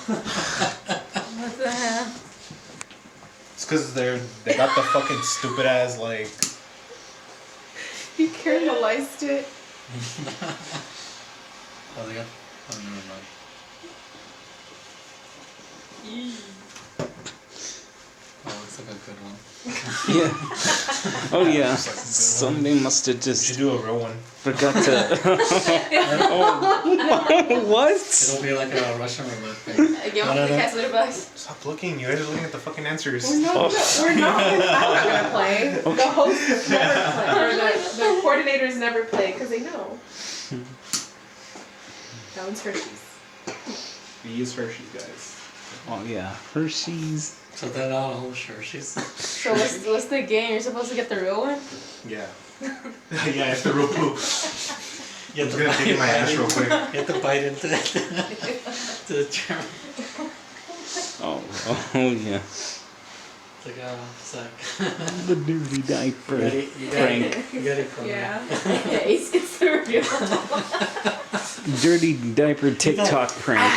What the hell? It's because they got the fucking stupid ass like. You caramelized it. Oh, they got. Oh, never mind. Oh, looks like a good one. Yeah. Oh yeah. Looks like a good one. Somebody must have You should just do a real one. forgot to. Oh. What? It'll be like a Russian roulette thing. Give No, him no, the no. cast little bucks. Stop looking. You guys are looking at the fucking answers. We're not. I'm not gonna play. The hosts never play, or the coordinators never play because they know. That one's Hershey's. These Hershey's guys. Oh yeah. Hershey's. So they're not all Hershey's. So what's the game? You're supposed to get the real one? Yeah. Yeah, it's the real poop. You I'm just gonna take my ass real quick. You have to bite into it. To the germ. Oh. Oh yeah. It's like, oh, suck. The dirty diaper You prank. got it from Yeah. Yeah, Ace gets the real one. Dirty diaper TikTok prank.